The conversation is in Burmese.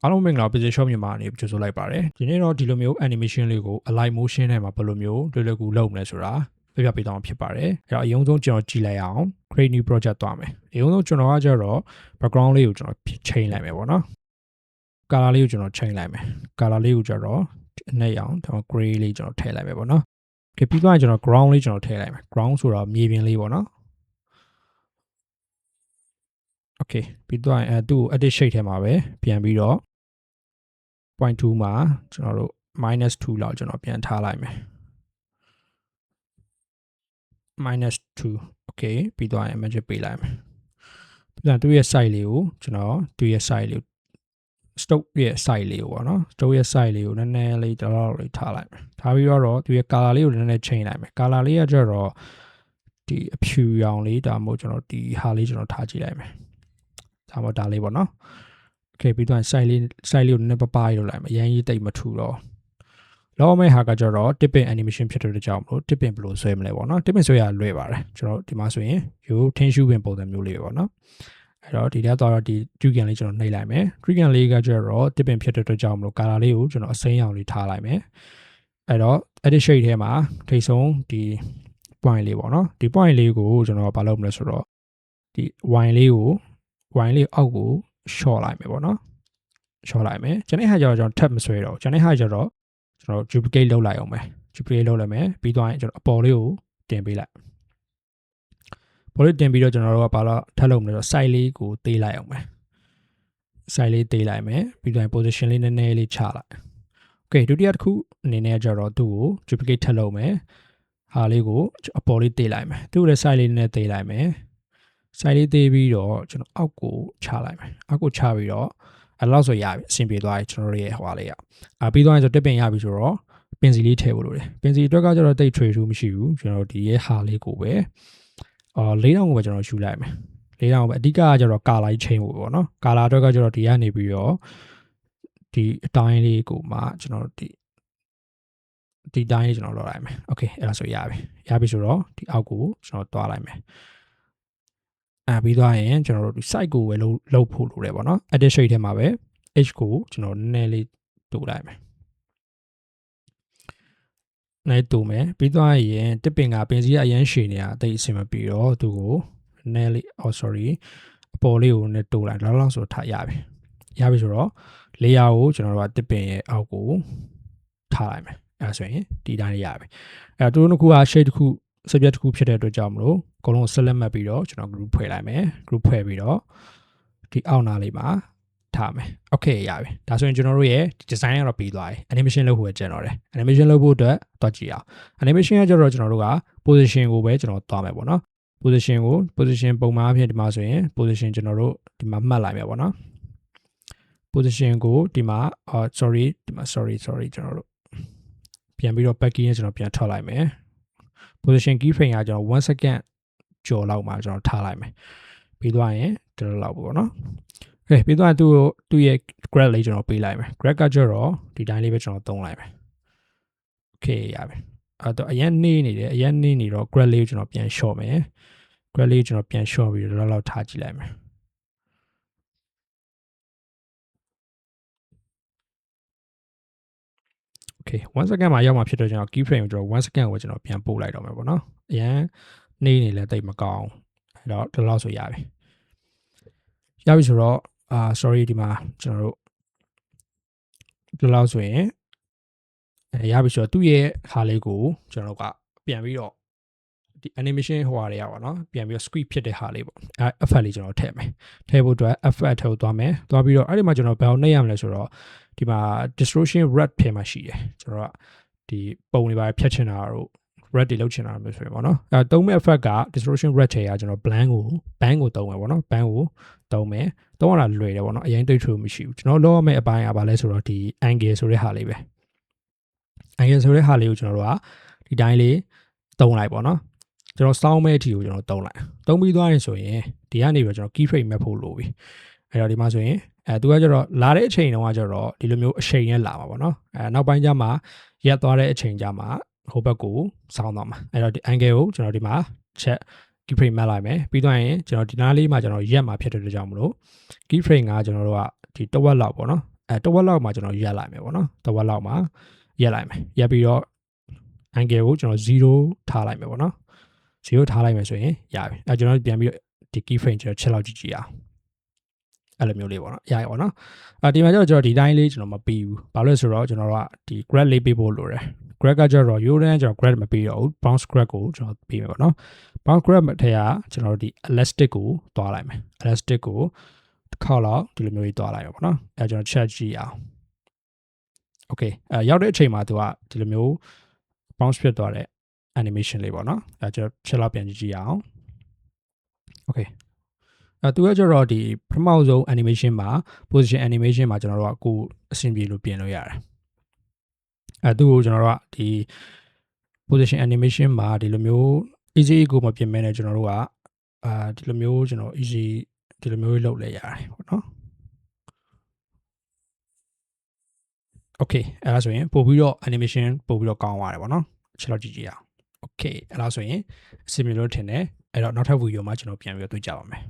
အားလုံးမင်္ဂလာ position မြန်မာအနေနဲ့ကြိုဆိုလိုက်ပါတယ်ဒီနေ့တော့ဒီလိုမျိုး animation လေးကို align motion ထဲမှာဘယ်လိုမျိုးလွယ်လွယ်ကူလုပ်မလဲဆိုတာပြပြပေးသွားမှာဖြစ်ပါတယ်အဲ့တော့အရင်ဆုံးကျွန်တော်ကြည့်လိုက်အောင် create new project သွားမယ်အရင်ဆုံးကျွန်တော်ကကြတော့ background လေးကိုကျွန်တော် change လိုက်မယ်ပေါ့နော် color လေးကိုကျွန်တော် change လိုက်မယ် color လေးကိုကြတော့အနက်ရောင်ကျွန်တော် gray လေးကျွန်တော်ထည့်လိုက်မယ်ပေါ့နော်ပြီးသွားရင်ကျွန်တော် ground လေးကျွန်တော်ထည့်လိုက်မယ် ground ဆိုတော့မြေပြင်လေးပေါ့နော် okay ပြီးသွားရင်သူ့ကို edit shade ထဲမှာပဲပြန်ပြီးတော့ point 2မှာကျွန်တော်တို့ -2 လောက်ကျွန်တော်ပြန်ထားလိုက်မယ် -2 okay ပြီးသွားရင် image ပေးလိုက်မယ်ပြီးတော့သူ့ရဲ့ site လေးကိုကျွန်တော်သူ့ရဲ့ site လေးကို stock ရဲ့ site လေးကိုပေါ့နော် stock ရဲ့ site လေးကိုနည်းနည်းလေးတော့လေးထားလိုက်မယ်ထားပြီးတော့သူ့ရဲ့ color လေးကိုနည်းနည်း change လိုက်မယ် color လေးကကျတော့ဒီအဖြူရောင်လေးဒါမှမဟုတ်ကျွန်တော်ဒီဟာလေးကျွန်တော်ထားကြည့်လိုက်မယ်ဒါမှမဟုတ်ဒါလေးပေါ့နော်okay ပြီးတော့ site လေးကိုနည်းနည်းပပရေးလုပ်လိုက်မယ်အရင်ကြီးတိတ်မထူတော့လောမဲ့ဟာကကျတော့ tipping animation ဖြစ်တဲ့ကြောင့်မလို့ tipping ဘယ်လိုဆွဲမလဲပေါ့နော် tipping ဆွဲရလွယ်ပါတယ်ကျွန်တော်ဒီမှာဆိုရင်ရိုးထင်းရှူပင်ပုံစံမျိုးလေးပဲပေါ့နော်အဲ့တော့ဒီထဲသွားတော့ဒီ trigger လေးကျွန်တော်နှိပ်လိုက်မယ် trigger လေးကကျတော့ tipping ဖြစ်တဲ့ကြောင့်မလို့ color လေးကိုကျွန်တော်အစိမ်းရောင်လေးထားလိုက်မယ်အဲ့တော့ edit shade ထဲမှာထိပ်ဆုံးဒီ point လေးပေါ့နော်ဒီ point လေးကိုကျွန်တော်ဘာလုပ်မလဲဆိုတော့ဒီ wine လေးအောက်ကို short လိုက်မယ်ပေါ့နော် short လိုက်မယ်ကျွန်တော်ဟာကျတော့ကျွန်တော် tab မဆွဲတော့ကျွန်တော်ဟာကျတော့ကျွန်တော် duplicate လုပ်လိုက်အောင်မယ် duplicate လုပ်လိုက်မယ်ပြီးသွားရင်ကျွန်တော်အပေါ်လေးကိုတင်ပေးလိုက်ပေါ်လေးတင်ပြီးတော့ကျွန်တော်တို့ကဘာလို့ထပ်လုပ်မလဲဆိုတော့ site လေးကိုသေးလိုက်အောင်မယ် site လေးသေးလိုက်မယ်ပြီးသွားရင် position လေးနည်းနည်းလေးချလိုက် okay ဒုတိယတစ်ခုအနေနဲ့ကျတော့သူ့ကို duplicate ထပ်လုပ်မယ်ဟာလေးကိုအပေါ်လေးသေးလိုက်မယ်သူ့ရဲ့ site လေးနည်းနည်းသေးလိုက်မယ် site လေးသေးပြီးတော့ကျွန်တော်အောက်ကိုချလိုက်မယ်အောက်ကိုချပြီးတော့အဲ့လောက်ဆိုရပြီအဆင်ပြေသွားပြီကျွန်တော်တို့ရဲ့ဟွာလေးကပြီးသွားရင်ဆို tipping ရပြီဆိုတော့ပင်စီလေးထည့်ဖို့လိုတယ်ပင်စီအတွက်ကကျတော့တိတ်ထွေထူးမရှိဘူးကျွန်တော်ဒီရဲ့ဟာလေးကိုပဲ4000ကိုပဲကျွန်တော်ယူလိုက်မယ်4000ကိုပဲအဓိကကကျတော့ color ချင်း ဖို့ပေါ့နော် color အတွက်ကကျတော့ဒီကနေပြီးတော့ဒီအတိုင်းလေးကိုမှကျွန်တော်ဒီတိုင်းလေးကျွန်တော်လောက်လိုက်မယ် okay အဲ့ဒါဆိုရပြီဆိုတော့ဒီအောက်ကိုကျွန်တော်တွားလိုက်မယ်ပြီးသွားရင်ကျွန်တော်တို့ဒီ site ကိုပဲလုပ်ဖို့လိုတယ်ပေါ့နော် edit shade ထဲမှာပဲ h ကိုကျွန်တော်နည်းနည်းလေးတိုးလိုက်မယ်နိုင်တိုးမယ်ပြီးသွားရင် tipping ကပင်စီကအရန်ရှည်နေတာအသိအဆင်မပြေတော့သူကိုနည်းလေး sorry အပေါ်လေးကိုနည်းတိုးလိုက်လောက်ဆိုထားရပြီဆိုတော့ layer ကိုကျွန်တော်တို့က tipping ရဲ့အောက်ကိုထားလိုက်မယ်အဲ့ဆိုရင်ဒီတိုင်းလေးရပြီအဲ့တို့နှစ်ခုက shade တစ်ခု subject တစ်ခုဖြစ်တဲ့အတွက်ကြောင့်မလို့အကုန်လုံး select မှတ်ပြီးတော့ကျွန်တော် group ဖွဲ့လိုက်မယ် group ဖွဲ့ပြီးတော့ဒီအောက်နားလေးမှာထားမယ် okay ရပြီဒါဆိုရင်ကျွန်တော်တို့ရဲ့ design ကတော့ပြီးသွားပြီ animation လုပ်ဖို့ပဲကျန်တော့တယ် animation လုပ်ဖို့အတွက်တွားကြည့်အောင် animation ကကျတော့ကျွန်တော်တို့က position ကိုပဲကျွန်တော်သွားမယ်ပေါ့နော် position ပုံမှန်အဖြစ်ဒီမှာဆိုရင် position ကျွန်တော်တို့ဒီမှာမှတ်လိုက်မယ်ပေါ့နော် position ကိုဒီမှာsorry ကျွန်တော်တို့ပြန်ပြီးတော့ backing နဲ့ကျွန်တော်ပြန်ထွက်လိုက်မယ် position keyframe ကကျွန်တော်1 second ကျော်လောက်မှာကျွန်တော်ထားလိုက်မယ်ပြီးသွားရင်ဒီလောက်ပေါ့နော်โอเคပြီးသွားရင်သူ့ရဲ့ grad လေးကျွန်တော်ပေးလိုက်မယ် grad ကကျတော့ဒီတိုင်းလေးပဲကျွန်တော်သုံးလိုက်မယ်โอเคရပြီတော့အရင်နေတော့ grad လေးကိုကျွန်တော်ပြန် short မယ် grad လေးကျွန်တော်ပြန် short ပြီးတော့လောက်ထားကြည့်လိုက်မယ်okay 1 second မှာရောက်မှာဖြစ်တော့ကျွန်တော် keyframe ကိုကျွန်တော်1 second ကိုကျွန်တော်ပြန်ပို့လိုက်တော့မယ်ပေါ့နော်အရင်နေလဲတိတ်မကောင်းအဲ့တော့ဒီလောက်ဆိုရပြီဆိုတော့sorry ဒီမှာကျွန်တော်တို့ဒီလောက်ဆိုရင်ရပြီဆိုတော့သူ့ရဲ့ဟာလေးကိုကျွန်တော်တို့ကပြန်ပြီးတော့ဒီ animation ဟိုဟာတွေရပါတော့ပြန်ပြီးတော့ script ဖြစ်တဲ့ဟာလေးပေါ့effect လေးကျွန်တော်ထည့်မယ်ထည့်ဖို့အတွက် effect ထဲကိုသွားမယ်သွားပြီးတော့အဲ့ဒီမှာကျွန်တော်ဘယ်အောင်နှိပ်ရမလဲဆိုတော့ဒီမှာ distortion red ထဲမှာရှိတယ်ကျွန်တော်ကဒီပုံတွေပါဖြတ်ချင်တာတို့ red တွေလောက်ချင်တာမျိုးဆိုရင်ပေါ့နော်သုံးမဲ့ effect က distortion red ထဲကကျွန်တော် band ကိုသုံးမယ်ပေါ့နော် band ကိုသုံးမယ်သုံးရတာလွယ်တယ်ပေါ့နော်အရင်တိတ်ထွေမရှိဘူးကျွန်တော်လောက်ရမယ့်အပိုင်းကဘာလဲဆိုတော့ဒီ angle ဆိုတဲ့ဟာလေးပဲ angle ဆိုတဲ့ဟာလေးကိုကျွန်တော်တို့ကဒီတိုင်းလေးသုံးလိုက်ပေါ့နော်ကျွန်တော် sound မဲ့အထိကိုကျွန်တော်သုံးလိုက်သုံးပြီးသွားရင်ဆိုရင်ဒီကနေပြီးတော့ကျွန်တော် keyframe မှတ်ဖို့လိုပြီအဲ့တော့ဒီမှာဆိုရင်သူကကျတော့လာတဲ့အချိန်တုန်းကကျတော့ဒီလိုမျိုးအချိန်နဲ့လာမှာပေါ့နော်နောက်ပိုင်းကျမှရက်သွားတဲ့အချိန်ကျမှဟိုဘက်ကိုစောင်းသွားမှာအဲ့တော့ဒီ angle ကိုကျွန်တော်ဒီမှာ check keyframe မှတ်လိုက်မယ်ပြီးတော့ရင်ကျွန်တော်ဒီနားလေးမှာကျွန်တော်ရက်မှာဖြစ်တဲ့အတွက်ကြောင့်မလို့ keyframe ကကျွန်တော်တို့ကဒီတစ်ဝက်လောက်ပေါ့နော် တဝက်လောက်မှာကျွန်တော်ရက်လိုက်မယ်ပေါ့နော်တဝက်လောက်မှာရက်လိုက်မယ်ရက်ပြီးတော့ angle ကိုကျွန်တော်0ထားလိုက်မယ်ပေါ့နော်0ထားလိုက်မယ်ဆိုရင်ရပြီကျွန်တော်ပြန်ပြီးဒီ key frame ကျွန်တော်ချက်လောက်ကြည့်အောင်အဲ့လိုမျိုးလေးပေါ့နော်ရရပါတော့ဒီမှာကျတော့ကျွန်တော်ဒီတိုင်းလေးကျွန်တော်မပြီးဘူးဘာလို့လဲဆိုတော့ကျွန်တော်ကဒီ grad လေးပေးဖို့လိုတယ် grad ကကျတော့ Uran ကျွန်တော် grad မပေးတော့ဘူး bounce grad ကိုကျွန်တော်ပေးမယ်ပေါ့နော် bounce grad ထဲကကျွန်တော်ဒီ elastic ကိုတွားလိုက်မယ် elastic ကိုတစ်ခေါက်လောက်ဒီလိုမျိုးကြီးတွားလိုက်မယ်ပေါ့နော်ကျွန်တော် check ကြည့်အောင် okay ရောက်တဲ့အချိန်မှာသူကဒီလိုမျိုး bounce ဖြစ်သွားတဲ့ animation လေးပေါ့နော်ကျွန်တော် check လောက်ပြန်ကြည့်အောင် okayသူကကျတော့ဒီပထမဆုံး animation မှာ position animation မှာကျွန်တော်တို့ကကိုအဆင်ပြေလို့ပြင်လို့ရတယ်သူ့ကိုကျွန်တော်တို့ကဒီ position animation မှာဒီလိုမျိုး easy ကိုမပြင်မဲနဲ့ကျွန်တော်တို့ကဒီလိုမျိုးကျွန်တော် easy ဒီလိုမျိုးလုပ်လဲရတယ်ပေါ့နော် okay အဲ့ဒါဆိုရင်ပို့ပြီးတော့ animation ပို့ပြီးတော့ကောင်းသွားတယ်ပေါ့နော်ချက်တော့ကြည့်ကြည့်အောင် okay အဲ့ဒါဆိုရင်အဆင်ပြေလို့ထင်တယ်အဲ့တော့နောက်ထပ် video မှာကျွန်တော်ပြန်ပြီးတော့တွေ့ကြပါမယ်